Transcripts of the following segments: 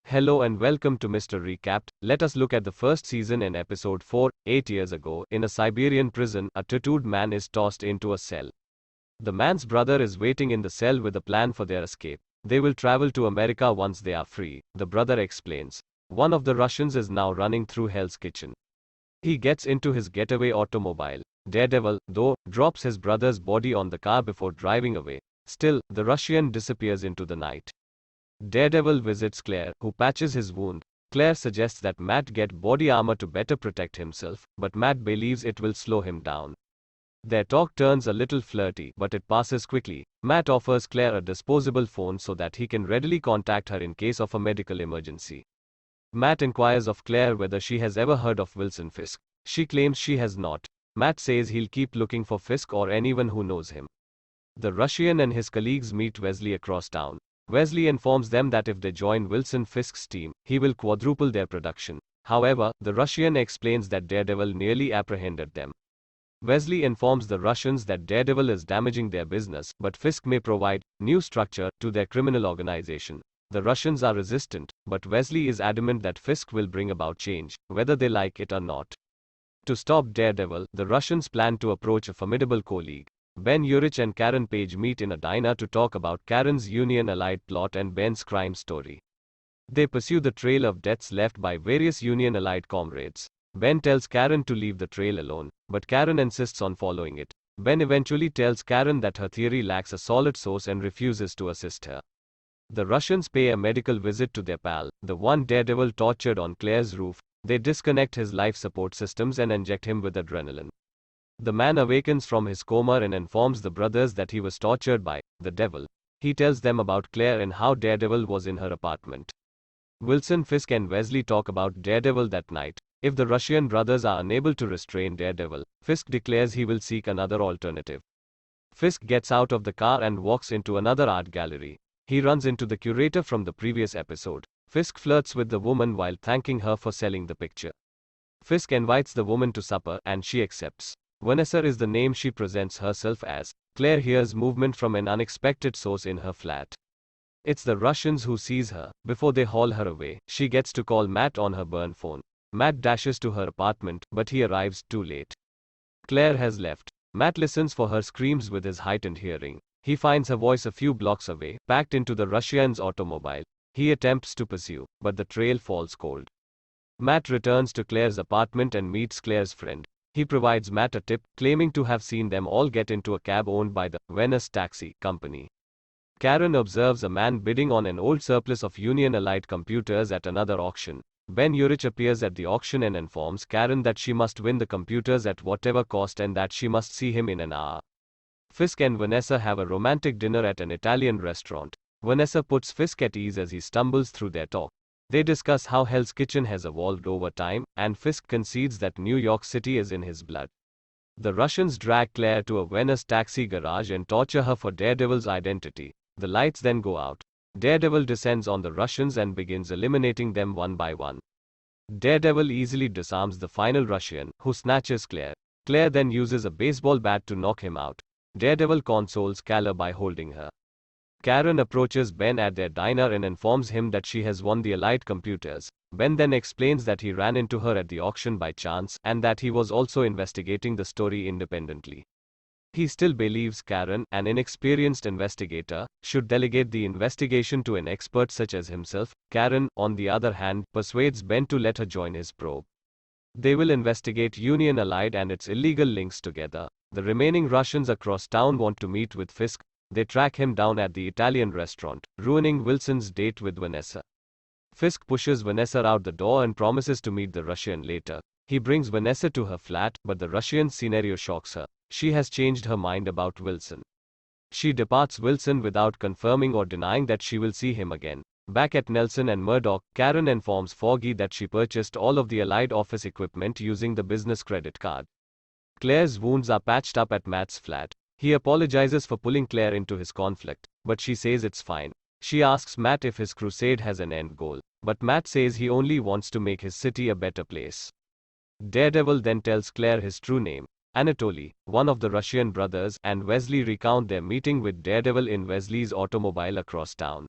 Hello and welcome to Mr. Recapped. Let us look at the first season in episode 4. 8 years ago, in a Siberian prison, a tattooed man is tossed into a cell. The man's brother is waiting in the cell with a plan for their escape. They will travel to America once they are free, the brother explains. One of the Russians is now running through Hell's Kitchen. He gets into his getaway automobile. Daredevil, though, drops his brother's body on the car before driving away. Still, the Russian disappears into the night. Daredevil visits Claire, who patches his wound. Claire suggests that Matt get body armor to better protect himself, but Matt believes it will slow him down. Their talk turns a little flirty, but it passes quickly. Matt offers Claire a disposable phone so that he can readily contact her in case of a medical emergency. Matt inquires of Claire whether she has ever heard of Wilson Fisk. She claims she has not. Matt says he'll keep looking for Fisk or anyone who knows him. The Russian and his colleagues meet Wesley across town. Wesley informs them that if they join Wilson Fisk's team, he will quadruple their production. However, the Russian explains that Daredevil nearly apprehended them. Wesley informs the Russians that Daredevil is damaging their business, but Fisk may provide new structure to their criminal organization. The Russians are resistant, but Wesley is adamant that Fisk will bring about change, whether they like it or not. To stop Daredevil, the Russians plan to approach a formidable colleague. Ben Urich and Karen Page meet in a diner to talk about Karen's Union Allied plot and Ben's crime story. They pursue the trail of deaths left by various Union Allied comrades. Ben tells Karen to leave the trail alone, but Karen insists on following it. Ben eventually tells Karen that her theory lacks a solid source and refuses to assist her. The Russians pay a medical visit to their pal, the one Daredevil tortured on Claire's roof. They disconnect his life support systems and inject him with adrenaline. The man awakens from his coma and informs the brothers that he was tortured by the devil. He tells them about Claire and how Daredevil was in her apartment. Wilson Fisk and Wesley talk about Daredevil that night. If the Russian brothers are unable to restrain Daredevil, Fisk declares he will seek another alternative. Fisk gets out of the car and walks into another art gallery. He runs into the curator from the previous episode. Fisk flirts with the woman while thanking her for selling the picture. Fisk invites the woman to supper, and she accepts. Vanessa is the name she presents herself as. Claire hears movement from an unexpected source in her flat. It's the Russians who sees her. Before they haul her away, she gets to call Matt on her burn phone. Matt dashes to her apartment, but he arrives too late. Claire has left. Matt listens for her screams with his heightened hearing. He finds her voice a few blocks away, packed into the Russian's automobile. He attempts to pursue, but the trail falls cold. Matt returns to Claire's apartment and meets Claire's friend. He provides Matt a tip, claiming to have seen them all get into a cab owned by the Venice Taxi Company. Karen observes a man bidding on an old surplus of Union Allied computers at another auction. Ben Urich appears at the auction and informs Karen that she must win the computers at whatever cost and that she must see him in an hour. Fisk and Vanessa have a romantic dinner at an Italian restaurant. Vanessa puts Fisk at ease as he stumbles through their talk. They discuss how Hell's Kitchen has evolved over time, and Fisk concedes that New York City is in his blood. The Russians drag Claire to a Venice taxi garage and torture her for Daredevil's identity. The lights then go out. Daredevil descends on the Russians and begins eliminating them one by one. Daredevil easily disarms the final Russian, who snatches Claire. Claire then uses a baseball bat to knock him out. Daredevil consoles Claire by holding her. Karen approaches Ben at their diner and informs him that she has won the Allied computers. Ben then explains that he ran into her at the auction by chance, and that he was also investigating the story independently. He still believes Karen, an inexperienced investigator, should delegate the investigation to an expert such as himself. Karen, on the other hand, persuades Ben to let her join his probe. They will investigate Union Allied and its illegal links together. The remaining Russians across town want to meet with Fisk. They track him down at the Italian restaurant, ruining Wilson's date with Vanessa. Fisk pushes Vanessa out the door and promises to meet the Russian later. He brings Vanessa to her flat, but the Russian scenario shocks her. She has changed her mind about Wilson. She departs Wilson without confirming or denying that she will see him again. Back at Nelson and Murdoch, Karen informs Foggy that she purchased all of the Allied office equipment using the business credit card. Claire's wounds are patched up at Matt's flat. He apologizes for pulling Claire into his conflict, but she says it's fine. She asks Matt if his crusade has an end goal, but Matt says he only wants to make his city a better place. Daredevil then tells Claire his true name, Anatoly, one of the Russian brothers, and Wesley recount their meeting with Daredevil in Wesley's automobile across town.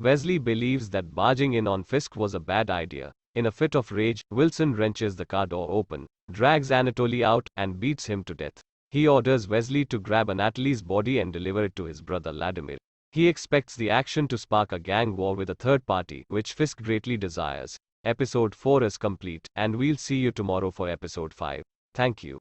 Wesley believes that barging in on Fisk was a bad idea. In a fit of rage, Wilson wrenches the car door open, drags Anatoly out, and beats him to death. He orders Wesley to grab Anatoly's body and deliver it to his brother Vladimir. He expects the action to spark a gang war with a third party, which Fisk greatly desires. Episode 4 is complete, and we'll see you tomorrow for episode 5. Thank you.